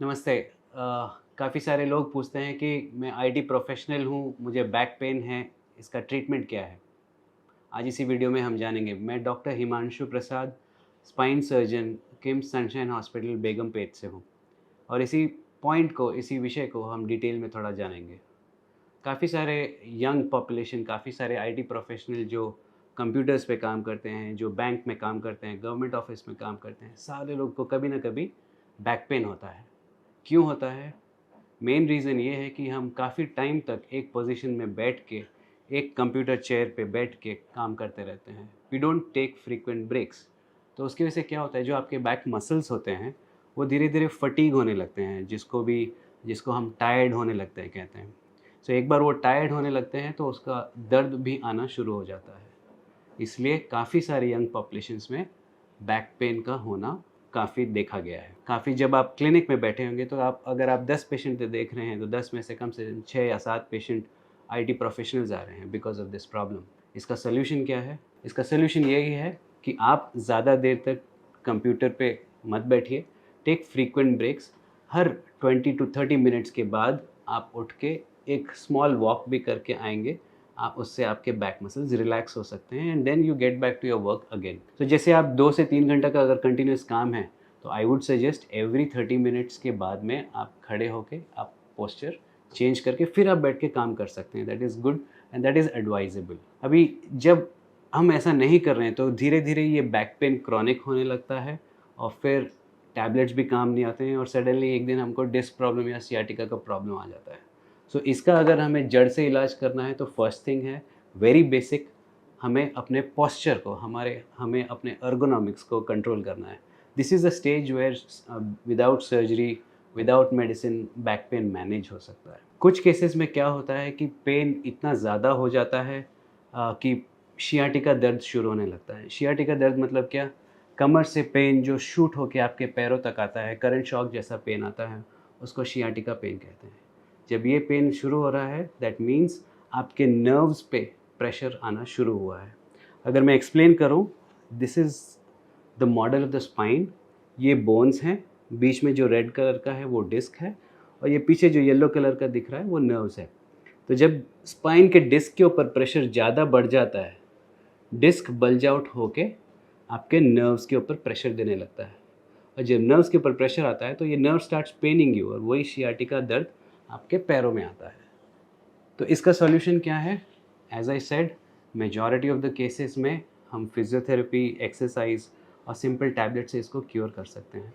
नमस्ते। काफ़ी सारे लोग पूछते हैं कि मैं आईटी प्रोफेशनल हूँ, मुझे बैक पेन है, इसका ट्रीटमेंट क्या है? आज इसी वीडियो में हम जानेंगे। मैं doctor Himanshu Prasad, spine surgeon, KIMS Sunshine Hospital Begumpet से हूँ और इसी विषय को हम डिटेल में थोड़ा जानेंगे। काफ़ी सारे यंग पॉपुलेशन, काफ़ी सारे आईटी प्रोफेशनल जो कंप्यूटर्स पे काम करते हैं, जो बैंक में काम करते हैं, गवर्नमेंट ऑफिस में काम करते हैं, सारे लोग को कभी ना कभी बैक पेन होता है। क्यों होता है? मेन रीज़न ये है कि हम काफ़ी टाइम तक एक पोजीशन में बैठ के, एक कंप्यूटर चेयर पे बैठ के काम करते रहते हैं। We don't take frequent breaks. तो उसकी वजह से क्या होता है, जो आपके बैक मसल्स होते हैं वो धीरे धीरे फटीग होने लगते हैं, जिसको हम टायर्ड होने लगते हैं कहते हैं। सो एक बार वो टायर्ड होने लगते हैं तो उसका दर्द भी आना शुरू हो जाता है। इसलिए काफ़ी सारे यंग पॉपुलेशंस में बैक पेन का होना काफ़ी देखा गया है। काफ़ी जब आप क्लिनिक में बैठे होंगे तो अगर आप 10 पेशेंट देख रहे हैं तो 10 में से कम से 6 या 7 पेशेंट आईटी प्रोफेशनल्स आ रहे हैं बिकॉज ऑफ दिस प्रॉब्लम। इसका सॉल्यूशन क्या है? इसका सॉल्यूशन यही है कि आप ज़्यादा देर तक कंप्यूटर पे मत बैठिए। Take frequent breaks. हर 20 टू 30 मिनट्स के बाद आप उठ के एक स्मॉल वॉक भी करके आएंगे। आप उससे आपके बैक मसल्स रिलैक्स हो सकते हैं and then you get back to your work again. तो जैसे आप 2 से 3 घंटा का अगर कंटिन्यूस काम है तो आई वुड सजेस्ट एवरी 30 मिनट्स के बाद में आप खड़े होके आप पोस्चर चेंज करके फिर आप बैठ के काम कर सकते हैं। That is good and that is advisable. अभी जब हम ऐसा नहीं कर रहे हैं तो धीरे धीरे ये बैक पेन क्रॉनिक होने लगता है और फिर टैबलेट्स भी काम नहीं आते हैं और सडनली एक दिन हमको डिस्क प्रॉब्लम या सियाटिका का प्रॉब्लम आ जाता है। सो इसका अगर हमें जड़ से इलाज करना है तो फर्स्ट थिंग है वेरी बेसिक, हमें अपने पोस्चर को हमें अपने अर्गोनॉमिक्स को कंट्रोल करना है। This is a stage where without surgery, without medicine back pain manage हो सकता है। कुछ केसेस में क्या होता है कि पेन इतना ज़्यादा हो जाता है कि शियाटिका दर्द शुरू होने लगता है। शियाटिका दर्द मतलब क्या? कमर से पेन जो शूट होके आपके पैरों तक आता है, करंट शॉक जैसा पेन आता है, उसको शियाटिका पेन कहते हैं। जब ये पेन शुरू हो रहा है दैट मीन्स आपके नर्व्स पे प्रेशर आना शुरू हुआ है। अगर मैं एक्सप्लेन करूँ, this is the model of the spine. ये बोन्स हैं, बीच में जो रेड कलर का है वो डिस्क है और ये पीछे जो येलो कलर का दिख रहा है वो नर्व्स है। तो जब स्पाइन के डिस्क के ऊपर प्रेशर ज़्यादा बढ़ जाता है, डिस्क बल्ज आउट होके आपके नर्व्स के ऊपर प्रेशर देने लगता है और जब नर्व्स के ऊपर प्रेशर आता है तो ये नर्व स्टार्ट्स पेनिंग यू और वही शियाटिका दर्द आपके पैरों में आता है। तो इसका सॉल्यूशन क्या है? As I said, majority of the cases में हम फिजियोथेरेपी, एक्सरसाइज और सिंपल टैबलेट से इसको क्योर कर सकते हैं।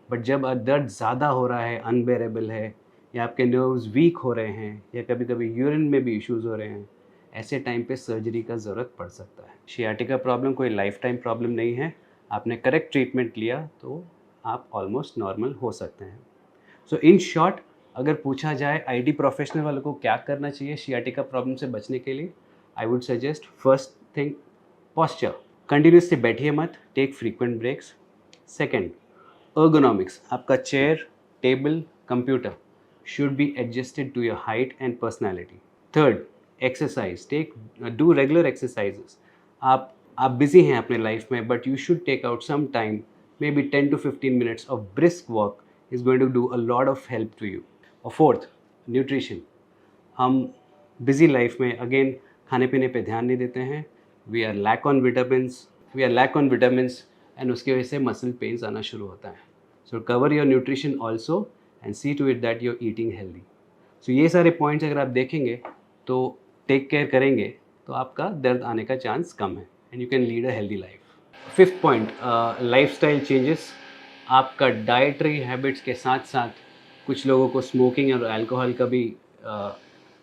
बट जब दर्द ज़्यादा हो रहा है, अनबेरेबल है या आपके नर्व्स वीक हो रहे हैं या कभी कभी यूरिन में भी इश्यूज़ हो रहे हैं, ऐसे टाइम पे सर्जरी का ज़रूरत पड़ सकता है। शियाटिका प्रॉब्लम कोई लाइफ टाइम प्रॉब्लम नहीं है। आपने करेक्ट ट्रीटमेंट लिया तो आप ऑलमोस्ट नॉर्मल हो सकते हैं। सो इन शॉर्ट, अगर पूछा जाए आईटी प्रोफेशनल वालों को क्या करना चाहिए शियाटिका प्रॉब्लम से बचने के लिए, I would suggest first thing posture. Continuously बैठिए मत, take frequent breaks. Second, ergonomics, आपका chair, table, computer should be adjusted to your height and personality. Third, exercise. Do regular exercises. आप busy हैं अपने लाइफ में, but you should take out some time, maybe 10 to 15 minutes of brisk walk is going to do a lot of help to you. और fourth, nutrition. हम busy life में again खाने पीने पे ध्यान नहीं देते हैं। We are lack on vitamins and उसकी वजह से मसल पेन्स आना शुरू होता है। So cover your nutrition also and see to it that you are eating healthy. So ये सारे पॉइंट्स अगर आप देखेंगे तो टेक केयर करेंगे तो आपका दर्द आने का चांस कम है and you can lead a healthy life. Fifth point, lifestyle changes. आपका डाइटरी हैबिट्स के साथ साथ कुछ लोगों को स्मोकिंग और अल्कोहल का भी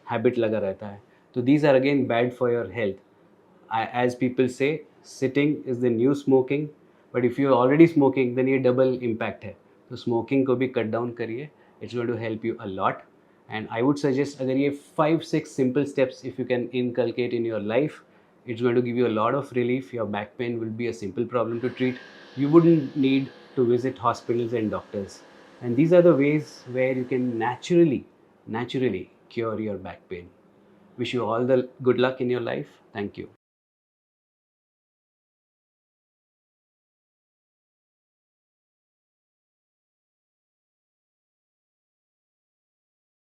हैबिट लगा रहता है, तो these are again bad for your health. As people say sitting is the new smoking, but if you are already smoking then ये डबल इम्पैक्ट है। तो स्मोकिंग को भी कट डाउन करिए, it's going to help you a lot. And I would suggest अगर ये 5-6 simple steps if you can inculcate in your life, it's going to give you a lot of relief. Your back pain will be a simple problem to treat. You wouldn't need to visit hospitals and doctors. And these are the ways where you can naturally cure your back pain. Wish you all the good luck in your life. Thank you.